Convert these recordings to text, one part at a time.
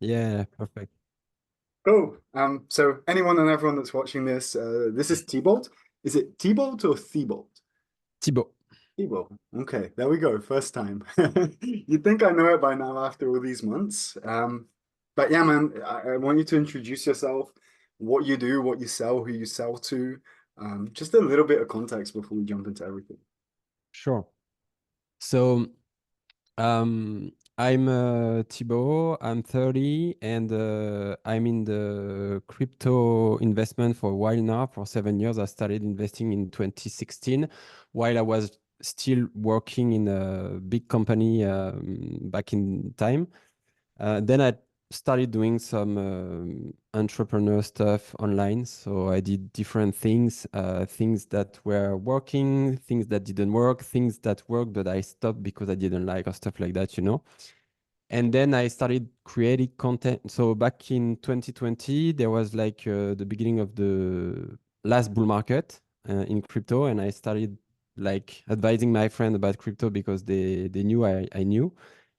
Yeah, perfect. Cool. So anyone and everyone that's watching this, this is Thibault. Is it Thibault or Thibault? Thibaut. Thibault. Okay, there we go. First time. You'd think I know it by now after all these months. But yeah, man, I want you to introduce yourself, what you do, what you sell, who you sell to. Just a little bit of context before we jump into everything. Sure. So, I'm Thibaut. I'm 30, and I'm in the crypto investment for a while now. For 7 years, I started investing in 2016, while I was still working in a big company back in time. Then I started doing some entrepreneur stuff online. So I did different things, things that were working, things that didn't work, things that worked, but I stopped because I didn't like or stuff like that, you know. And then I started creating content. So back in 2020, there was like the beginning of the last bull market in crypto, and I started like advising my friend about crypto because they knew I knew.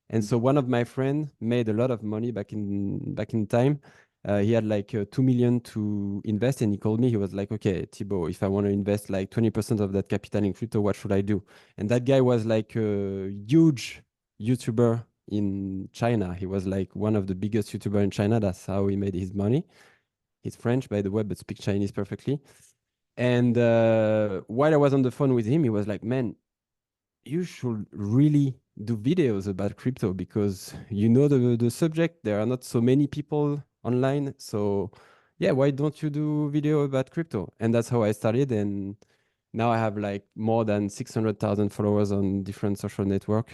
And so one of my friends made a lot of money back in time. He had like 2 million to invest, and he called me. He was like, "Okay, Thibaut, if I want to invest like 20% of that capital in crypto, what should I do?" And that guy was like a huge YouTuber in China. He was like one of the biggest YouTuber in China. That's how he made his money. He's French, by the way, but speaks Chinese perfectly. And while I was on the phone with him, he was like, "Man, you should really do videos about crypto because you know the subject. There are not so many people online. So yeah, why don't you do video about crypto?" And that's how I started. And now I have like more than 600,000 followers on different social network.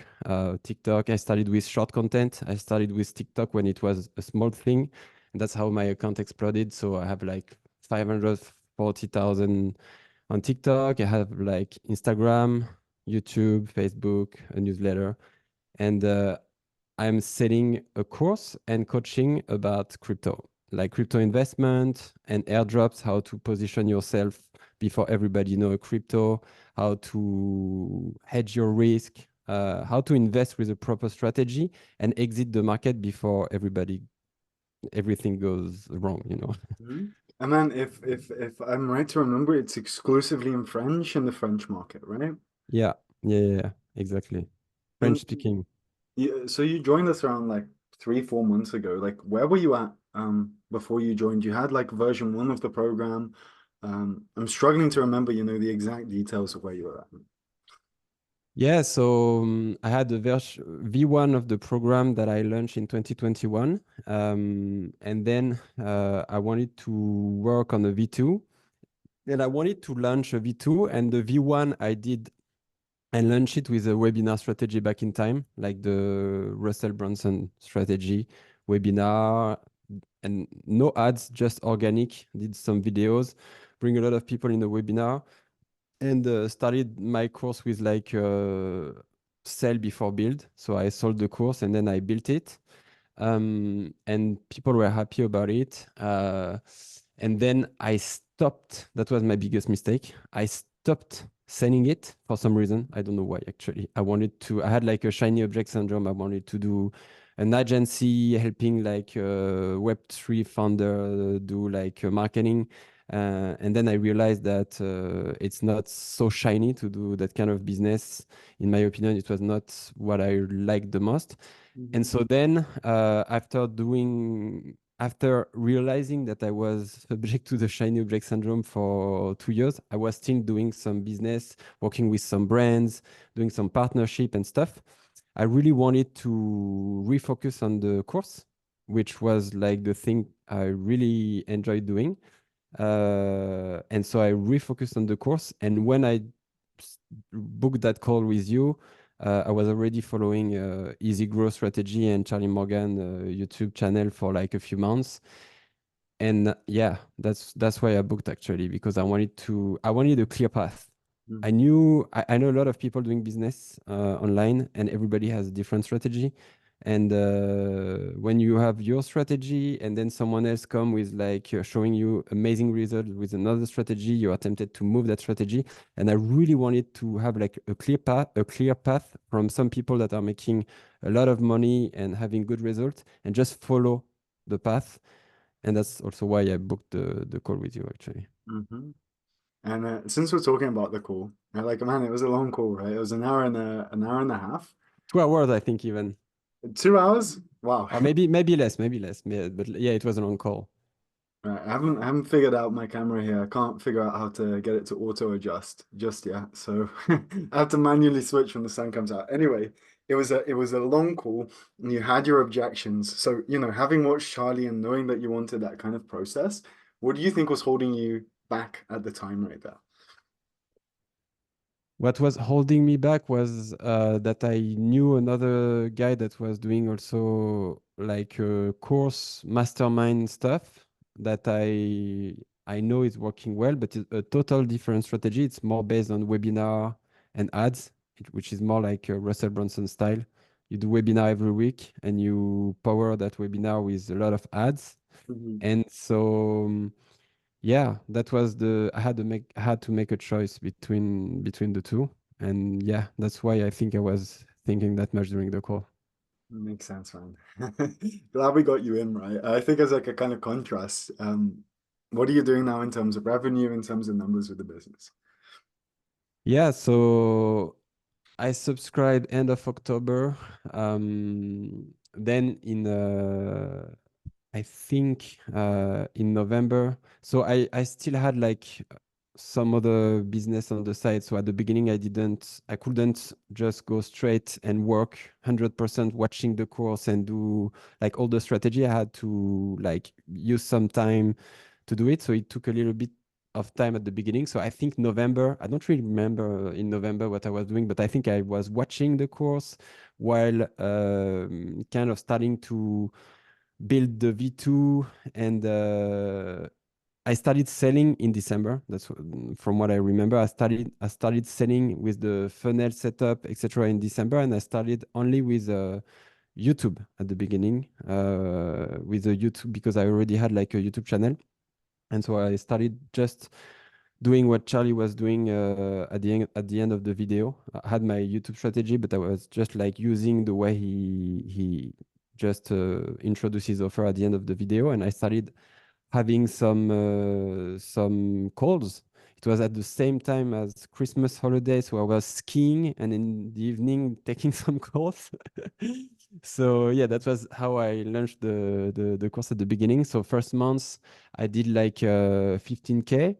TikTok, I started with short content. I started with TikTok when it was a small thing. And that's how my account exploded. So I have like 540,000 on TikTok. I have like Instagram, YouTube, Facebook, a newsletter, and I'm selling a course and coaching about crypto, like crypto investment and airdrops, how to position yourself before everybody know crypto, how to hedge your risk, how to invest with a proper strategy and exit the market before everything goes wrong, you know. Mhm. And then if I'm right to remember, it's exclusively in French in the French market, right? Yeah, yeah, exactly. French And speaking. so you joined us around like 3, 4 months ago. Like, where were you at before you joined? You had like version one of the program. I'm struggling to remember, the exact details of where you were at. Yeah, so I had the V1 of the program that I launched in 2021. And then I wanted to work on the V2. And I wanted to launch a V2. And the V1 I did and launched it with a webinar strategy back in time, like the Russell Brunson strategy webinar, and no ads, just organic. Did some videos, bring a lot of people in the webinar, and started my course with like sell before build. So I sold the course and then I built it. And people were happy about it. And then I stopped. That was my biggest mistake. I stopped selling it for some reason. I don't know why actually. I had like a shiny object syndrome. I wanted to do an agency helping like Web3 founder do like marketing. And then I realized that it's not so shiny to do that kind of business. In my opinion, it was not what I liked the most. And Mhm. so then, after realizing that I was subject to the shiny object syndrome for 2 years, I was still doing some business, working with some brands, doing some partnership and stuff. I really wanted to refocus on the course, which was like the thing I really enjoyed doing. And so I refocused on the course. And when I booked that call with you, I was already following EasyGrow Strategy and Charlie Morgan YouTube channel for like a few months. And yeah, that's why I booked actually, because I wanted a clear path. Mhm. I know a lot of people doing business online, and everybody has a different strategy. And when you have your strategy and then someone else come with like showing you amazing results with another strategy, you are tempted to move that strategy. And I really wanted to have like a clear path from some people that are making a lot of money and having good results, and just follow the path. And that's also why I booked the call with you, actually. Hmm. And since we're talking about the call, like man, it was a long call, right? It was an hour and a half, 2 hours, I think, even. 2 hours. Wow. Or maybe less, maybe less. But yeah, it was a long call. Right, I haven't figured out my camera here. I can't figure out how to get it to auto adjust just yet. So I have to manually switch when the sun comes out. Anyway, it was a long call and you had your objections. So, you know, having watched Charlie and knowing that you wanted that kind of process, what do you think was holding you back at the time right there? What was holding me back was that I knew another guy that was doing also like course mastermind stuff that I know is working well, but it's a total different strategy. It's more based on webinar and ads, which is more like Russell Brunson style. You do webinar every week and you power that webinar with a lot of ads. Mhm. And so yeah, that was I had to make a choice between the two. And yeah, that's why I think I was thinking that much during the call. Makes sense, man. Glad we got you in, right? I think as like a kind of contrast, what are you doing now in terms of revenue, in terms of numbers with the business? Yeah, so I subscribed end of October. Then in I think in November. So I still had like some other business on the side. So at the beginning, I couldn't just go straight and work 100% watching the course and do like all the strategy. I had to like use some time to do it. So it took a little bit of time at the beginning. So I think November, I don't really remember in November what I was doing, but I think I was watching the course while kind of starting to build the V2, and I started selling in December. From what I remember. I started selling with the funnel setup, etc. in December, and I started only with YouTube at the beginning, with a YouTube because I already had like a YouTube channel, and so I started just doing what Charlie was doing at the end of the video. I had my YouTube strategy, but I was just like using the way he just introduced his offer at the end of the video, and I started having some calls. It was at the same time as Christmas holiday, so I was skiing and in the evening taking some calls. So yeah, that was how I launched the course at the beginning. So first month I did like 15K,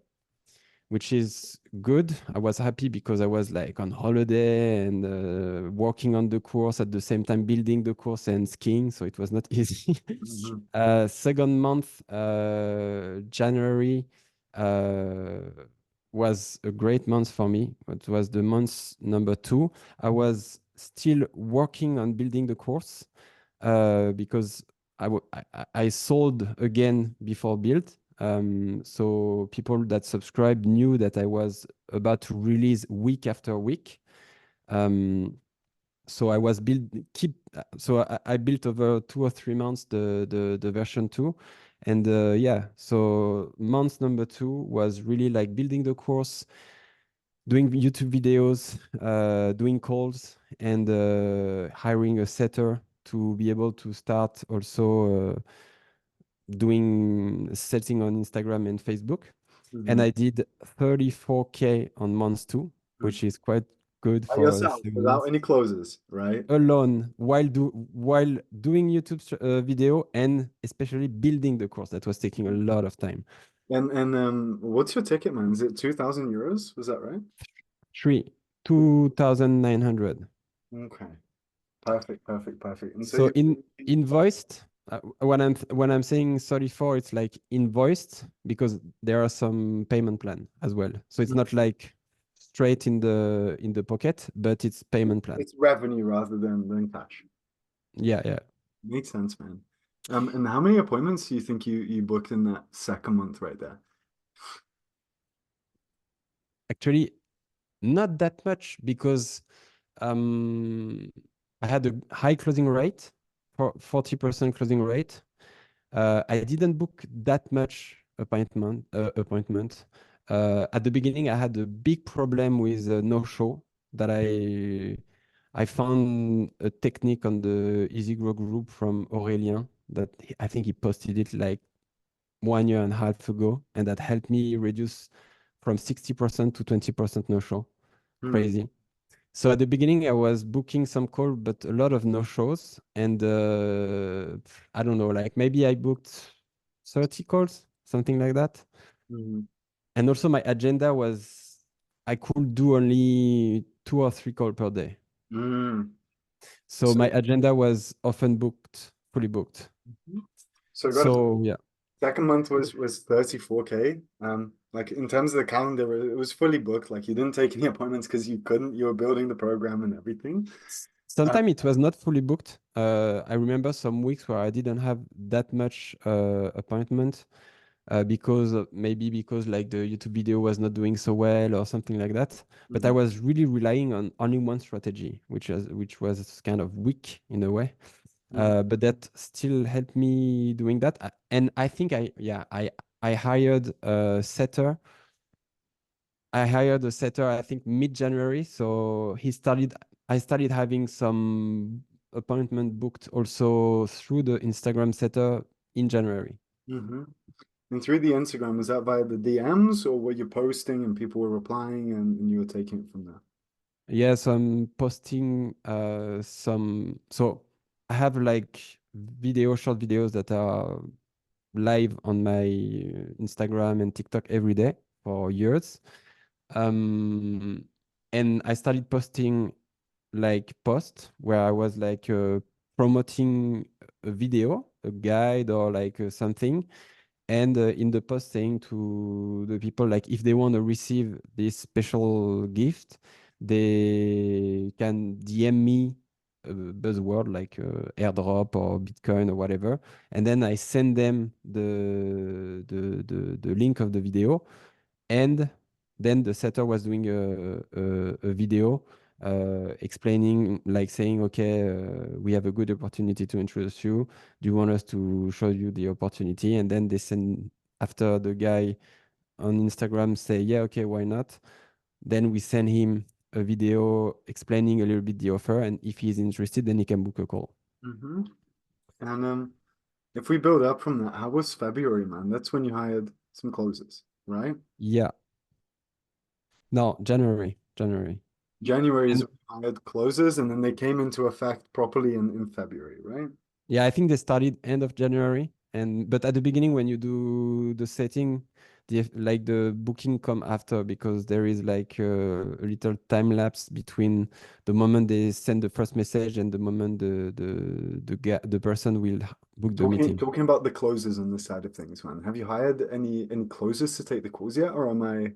which is good. I was happy because I was like on holiday and working on the course at the same time, building the course and skiing. So it was not easy. Mhm. Second month, January, uh, was a great month for me. It was the month number 2. I was still working on building the course because I sold again before build. So people that subscribed knew that I was about to release week after week. Um, so I was I built over 2 or 3 months the version 2, and yeah. So month number 2 was really like building the course, doing YouTube videos, doing calls, and hiring a setter to be able to start also doing setting on Instagram and Facebook. And Mhm. I did 34K on month 2, which is quite good By for a yourself, second without month. any closes, right? Alone while doing YouTube video and especially building the course. That was taking a lot of time. And what's your ticket, man? Is it 2,000 euros? Was that right? 2,900. Okay. Perfect, perfect, perfect. And so So you in invoiced, when I'm saying 34, it's like invoiced because there are some payment plan as well. So it's not like straight in the pocket, but it's payment plan. it's revenue rather than cash. Yeah, yeah. Makes sense, man. And how many appointments do you think you booked in that second month right there? Actually, not that much because um, I had a high closing rate, for 40% closing rate. I didn't book that much appointment. At the beginning, I had a big problem with no show that I found a technique on the EasyGrow group from Aurélien that I think he posted it like 1 year and a half ago, and that helped me reduce from 60% to 20% no show. Hmm. Crazy. So at the beginning, I was booking some calls, but a lot of no shows. And I don't know, like maybe I booked 30 calls, something like that. Hmm. And also, my agenda was I could do only 2 or 3 calls per day. Hmm. So So, my agenda was often booked, fully booked. so I got it. So yeah. Second month was 34K. Like in terms of the calendar, it was fully booked. Like you didn't take any appointments because you couldn't. You were building the program and everything. Uh, Sometimes it was not fully booked. I remember some weeks where I didn't have that much appointment because maybe because like the YouTube video was not doing so well or something like that. But I mhm, was really relying on only one strategy, which was kind of weak in a way. mhm, But that still helped me doing that. And I think I hired a setter. I hired a setter, I think mid-January. So I started having some appointment booked also through the Instagram setter in January. mhm. And through the Instagram, was that via the DMs or were you posting and people were replying and you were taking it from there? Yeah, so I'm posting so I have like short videos that are live on my Instagram and TikTok every day for years. Um, and I started posting like post where I was like promoting a video, a guide or like something, and in the post saying to the people like if they want to receive this special gift, they can DM me a buzzword like airdrop or Bitcoin or whatever, and then I send them the link of the video, and then the setter was doing a video explaining, like saying, okay, we have a good opportunity to introduce you. Do you want us to show you the opportunity? And then they send, after the guy on Instagram say, yeah, okay, why not? Then we send him a video explaining a little bit the offer. And if he's interested, then he can book a call. Hmm. And if we build up from that, how was February, man? That's when you hired some closers, right? Yeah. No, January. January is And when you hired closers, and then they came into effect properly in February, right? yeah, I think they started end of January, and but at the beginning when you do the setting, like the booking come after because there is like a little time lapse between the moment they send the first message and the moment the person will book the Talking meeting. talking about the closers on this side of things, man. Have you hired any closers to take the calls yet, or am I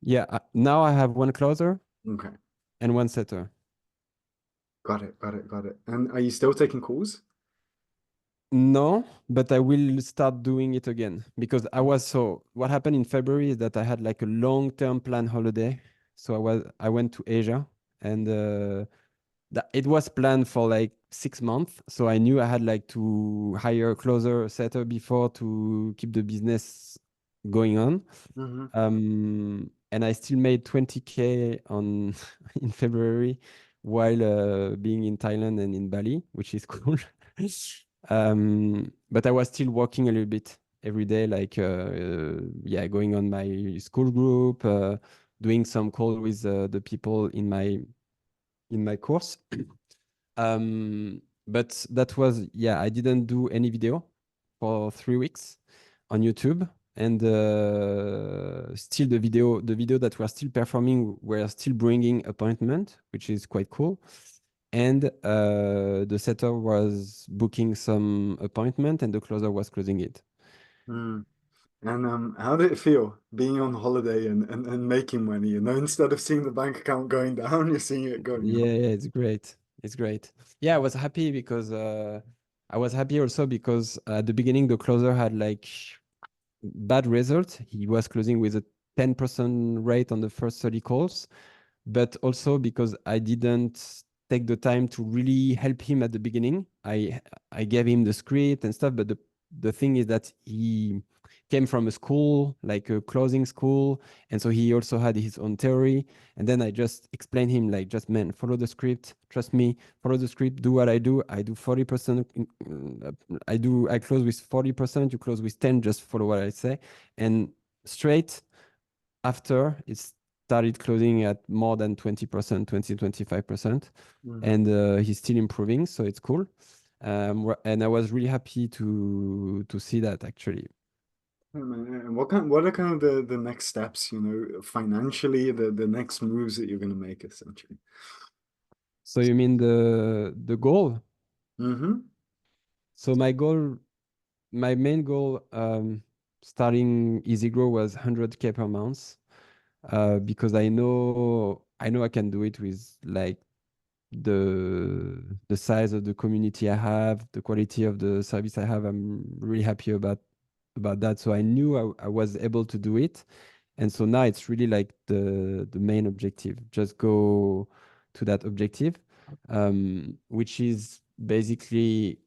Yeah, now I have one closer okay? and one setter. Got it, got it, got it. And are you still taking calls? No, but I will start doing it again because so what happened in February is that I had like a long-term plan holiday. So I went to Asia, and it was planned for like 6 months. So I knew I had like to hire a closer setter before to keep the business going on. Mm-hmm. And I still made 20K on in February while being in Thailand and in Bali, which is cool. But I was still working a little bit every day, like yeah, going on my school group, doing some call with the people in my course. But that was, yeah, I didn't do any video for 3 weeks on YouTube. And still the video that were still performing were still bringing appointment, which is quite cool. And the setter was booking some appointment and the closer was closing it. Mm. And how did it feel being on holiday and making money? You know, instead of seeing the bank account going down, you're seeing it going Yeah, up. yeah, it's great. It's great. Yeah, I was happy because I was happy also because at the beginning the closer had like bad result. He was closing with a 10% rate on the first 30 calls, but also because I didn't take the time to really help him at the beginning. I gave him the script and stuff, but the thing is that he came from a school, like a clothing school, and so he also had his own theory. And then I just explained him like, just man, follow the script, trust me, follow the script, do what I do. I do 40%, I close with 40%, you close with 10, just follow what I say. And straight after, it started closing at more than 20%, 20, 25%. Mm-hmm. And he's still improving, so it's cool. And I was really happy to see that actually. And what are kind of the next steps, you know, financially, the next moves that you're going to make essentially? So you mean the goal? Mm-hmm. So my main goal, starting EasyGrow was 100K per month, because I know I can do it with like the size of the community I have, the quality of the service I have. I'm really happy about that. So I knew I was able to do it. And so now it's really like the main objective. Just go to that objective, which is basically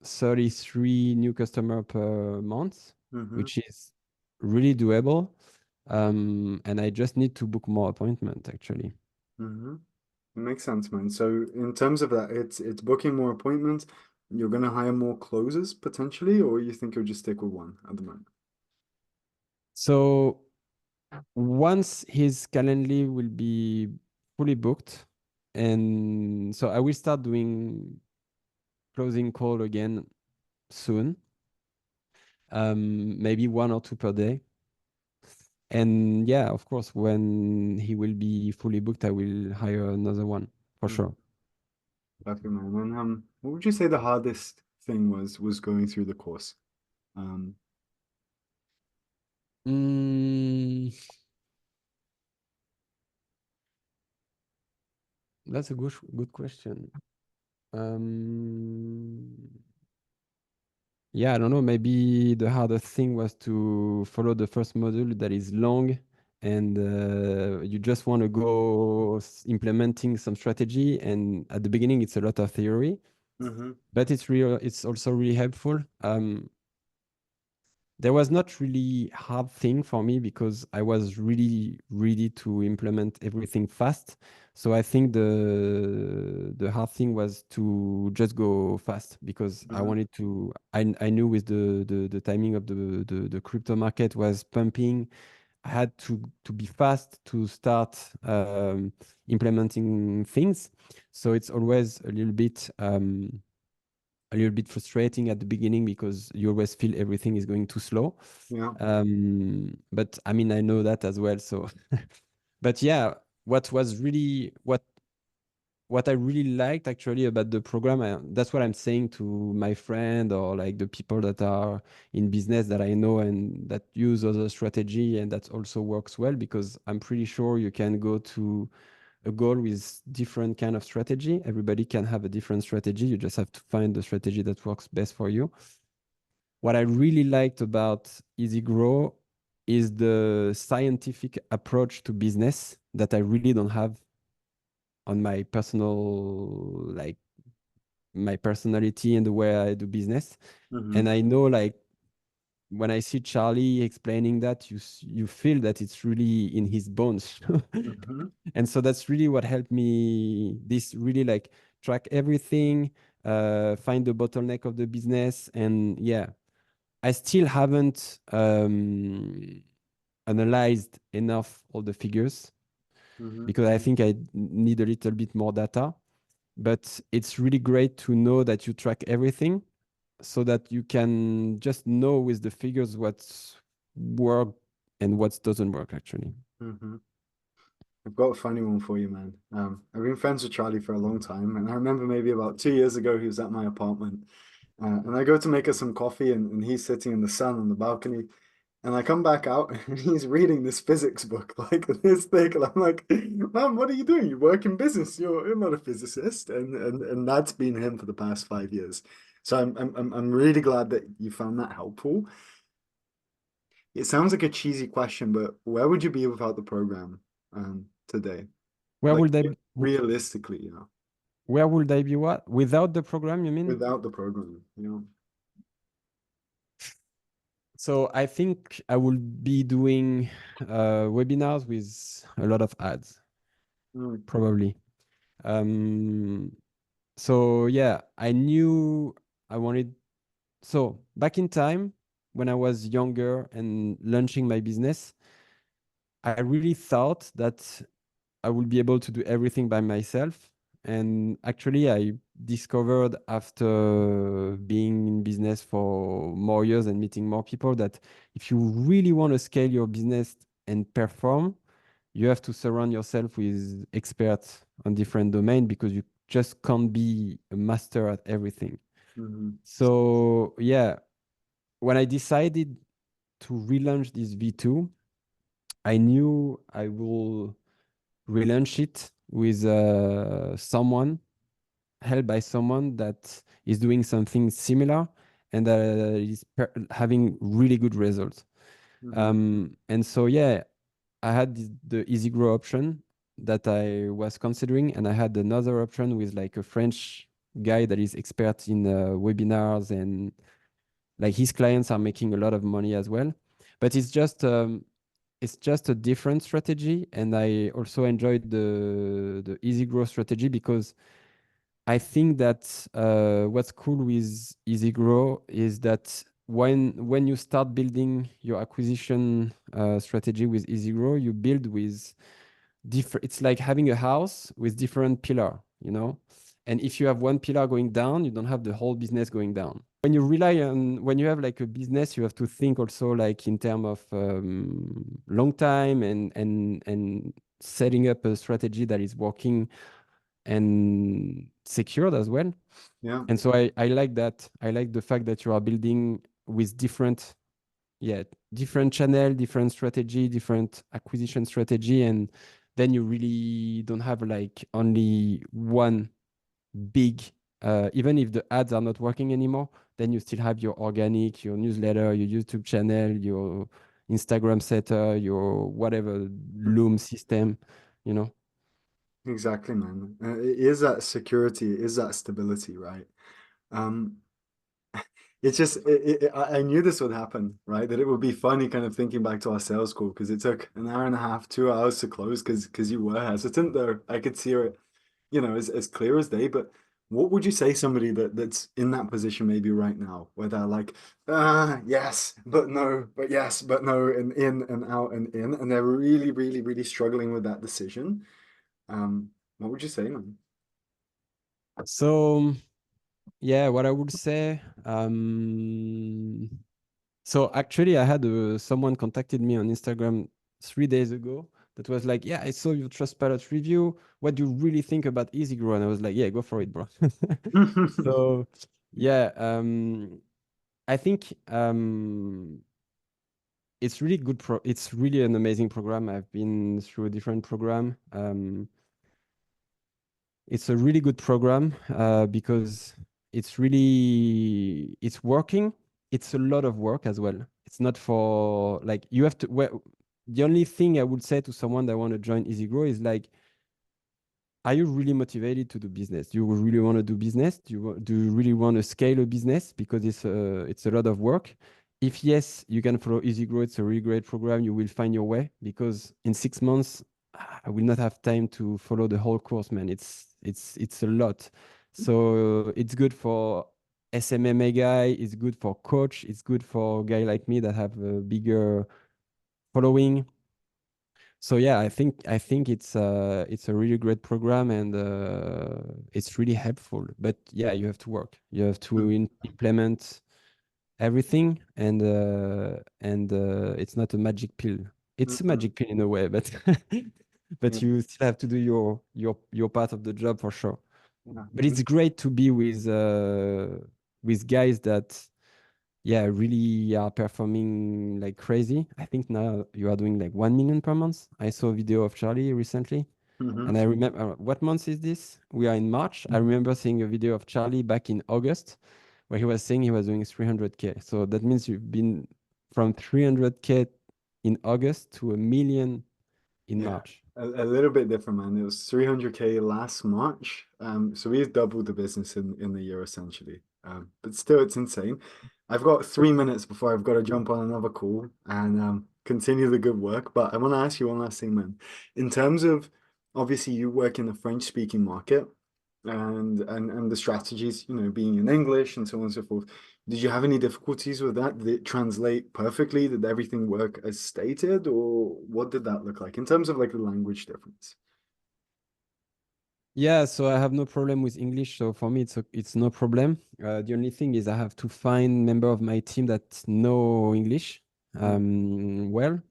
33 new customer per month, Mm-hmm. which is really doable. And I just need to book more appointment actually. Mm-hmm. Makes sense, man. So in terms of that, it's booking more appointments. You're gonna hire more closers potentially, or you think you'll just stick with one at the moment? So once his calendar will be fully booked, and so I will start doing closing call again soon, maybe one or two per day. And yeah, of course, when he will be fully booked, I will hire another one for Mm-hmm. sure. Perfect, man. And what would you say the hardest thing was going through the course? Um, Mm, that's a good question. Um, Yeah, I don't know. Maybe the hardest thing was to follow the first module that is long, and you just want to go implementing some strategy. And at the beginning, it's a lot of theory, mm-hmm, but it's real. It's also really helpful. There was not really hard thing for me because I was really ready to implement everything fast. So I think the hard thing was to just go fast because I mm-hmm, wanted to. I knew with the timing of the crypto market was pumping, I had to be fast to start implementing things. So it's always a little bit frustrating at the beginning because you always feel everything is going too slow. yeah, But I mean, I know that as well. So, but yeah, what was really what I really liked actually about the program, that's what I'm saying to my friend or like the people that are in business that I know and that use other strategy and that also works well because I'm pretty sure you can go to a goal with different kind of strategy. Everybody can have a different strategy. You just have to find the strategy that works best for you. What I really liked about EasyGrow is the scientific approach to business that I really don't have on my personal, like my personality and the way I do business. mm-hmm, And I know like when I see Charlie explaining that, you feel that it's really in his bones. mm-hmm, And so that's really what helped me. This really like track everything, find the bottleneck of the business, and yeah, I still haven't analyzed enough all the figures mm-hmm, because I think I need a little bit more data. But it's really great to know that you track everything so that you can just know with the figures what's work and what doesn't work actually. mm-hmm. I've got a funny one for you, man. I've been friends with Charlie for a long time, and I remember maybe about 2 years ago he was at my apartment, and I go to make us some coffee, and he's sitting in the sun on the balcony, and I come back out, and he's reading this physics book like this thick, and I'm like, "Man, what are you doing? You work in business. You're not a physicist," and that's been him for the past 5 years. So I'm really glad that you found that helpful. It sounds like a cheesy question, but where would you be without the program today? Where Like would I realistically, you know, where would I be what? Without the program, you mean? without the program, you know. So I think I will be doing webinars with a lot of ads, Mm, probably. Um, so yeah, I knew I wanted. So back in time, when I was younger and launching my business, I really thought that I would be able to do everything by myself. And actually, I discovered after being in business for more years and meeting more people that if you really want to scale your business and perform, you have to surround yourself with experts on different domains because you just can't be a master at everything. mhm, So, yeah, when I decided to relaunch this V2, I knew I will relaunch it with someone, held by someone that is doing something similar and that is having really good results. mhm, And so, yeah, I had the EasyGrow option that I was considering, and I had another option with like a French guy that is expert in webinars, and like his clients are making a lot of money as well. But it's just a different strategy, and I also enjoyed the easy growth strategy because I think that what's cool with easy grow is that when you start building your acquisition strategy with easy grow, you build with different. It's like having a house with different pillar, you know. And if you have one pillar going down, you don't have the whole business going down. When you have like a business, you have to think also like in terms of long time and setting up a strategy that is working and secured as well. yeah, And so I like that. I like the fact that you are building with different, yeah, different channel, different strategy, different acquisition strategy, and then you really don't have like only one big. Even if the ads are not working anymore, then you still have your organic, your newsletter, your YouTube channel, your Instagram setter, your whatever Loom system, you know. exactly, man. It is that security, it is that stability, right? Um, it's just I knew this would happen, right? That it would be funny kind of thinking back to our sales call because it took an hour and a half, 2 hours to close because you were hesitant there. I could see it, as clear as day. But what would you say somebody that's in that position maybe right now, where they're like, yes, but no, but yes, but no, and in and out and in, and they're really, really, really struggling with that decision. What would you say, man? So yeah, what I would say. So actually, I had someone contacted me on Instagram 3 days ago that was like, "Yeah, I saw your Trustpilot review. What do you really think about EasyGrow?" And I was like, "Yeah, go for it, bro." So yeah, I think it's really good. It's really an amazing program. I've been through a different program. It's a really good program because it's working. It's a lot of work as well. It's not for like you have to. Well, the only thing I would say to someone that want to join EasyGrow is like, are you really motivated to do business? Do you really want to do business? Do you really want to scale a business? Because it's a lot of work. If yes, you can follow EasyGrow. It's a really great program. You will find your way because in 6 months, I will not have time to follow the whole course, man. It's a lot. So it's good for SMMA guy. It's good for coach. It's good for a guy like me that have a bigger following. So yeah, I think it's a really great program and it's really helpful. But yeah, you have to work. You have to implement everything, and it's not a magic pill. It's a Mhm. magic pill in a way, but Yeah, but you still have to do your part of the job for sure. yeah. But it's great to be with guys that yeah really are performing like crazy. I think now you are doing like 1 million per month. I saw a video of Charlie recently, Mhm. and I remember what month is this? We are in March. I remember seeing a video of Charlie back in August where he was saying he was doing 300K. So that means you've been from 300K in August to 1 million in Yeah, March. a little bit different, man. It was 300K last March. So we've doubled the business in the year essentially. But still, it's insane. I've got 3 minutes before I've got to jump on another call and continue the good work. But I want to ask you one last thing, man. In terms of obviously you work in the French speaking market and the strategies, being in English and so on and so forth. Did you have any difficulties with that? Did it translate perfectly? Did everything work as stated, or what did that look like in terms of like the language difference? Yeah, so I have no problem with English. So for me, it's no problem. The only thing is I have to find member of my team that know English Mm. well.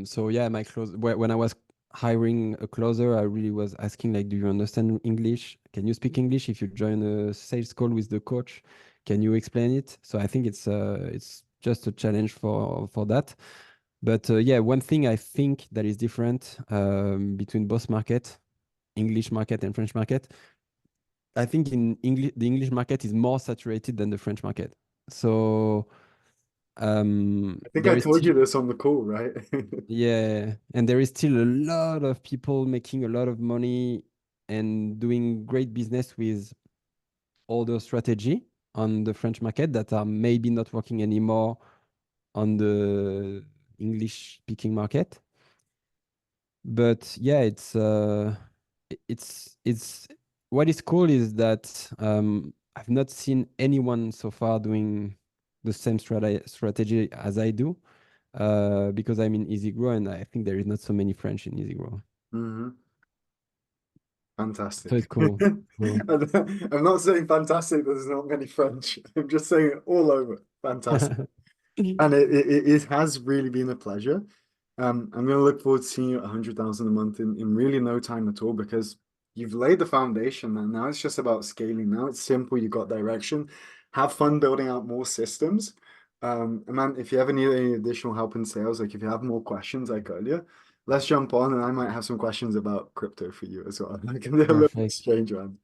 So yeah, when I was hiring a closer, I really was asking like, do you understand English? Can you speak English? If you join a sales call with the coach, can you explain it? So I think it's just a challenge for that. But yeah, one thing I think that is different between both market, English market and French market, I think in English the English market is more saturated than the French market. So I think I there is told still you this on the call, right? yeah, and there is still a lot of people making a lot of money and doing great business with older strategy on the French market that are maybe not working anymore on the English speaking market. But yeah, it's what is cool is that I've not seen anyone so far doing the same strategy as I do because I'm in EasyGrow and I think there is not so many French in EasyGrow. hmm So Fantastic. it's cool. Cool. I'm not saying fantastic, there's not many French. I'm just saying it all over. Fantastic. And it has really been a pleasure. I'm going to look forward to seeing you at 100,000 a month in really no time at all because you've laid the foundation, man. Now it's just about scaling. Now it's simple. You got direction. Have fun building out more systems. And man, if you ever need any additional help in sales, like if you have more questions like earlier, let's jump on and I might have some questions about crypto for you as well. I can do a little Perfect. exchange, man.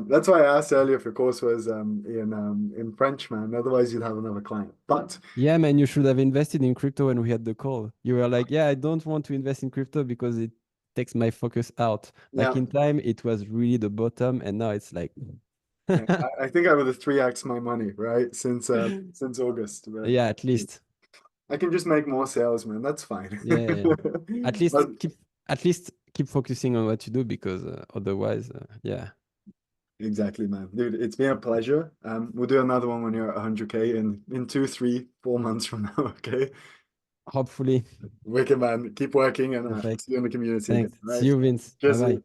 That's why I asked earlier if your course was in French, man. Otherwise, you'd have another client. But Yeah, man, you should have invested in crypto when we had the call. You were like, yeah, I don't want to invest in crypto because it takes my focus out. Back yeah, in time, it was really the bottom, and now it's like, yeah, I think I would have 3x my money, right? Since August. But yeah, at least. I can just make more sales, man. That's fine. Yeah, yeah, yeah. At least But keep focusing on what you do because otherwise, yeah, exactly, man. Dude, it's been a pleasure. We'll do another one when you're at 100K in 2, 3, 4 months from now, okay? hopefully. Wicked, man. Keep working and Perfect. see you in the community again, Thanks. See right? you, Vince. Bye Cheers. bye.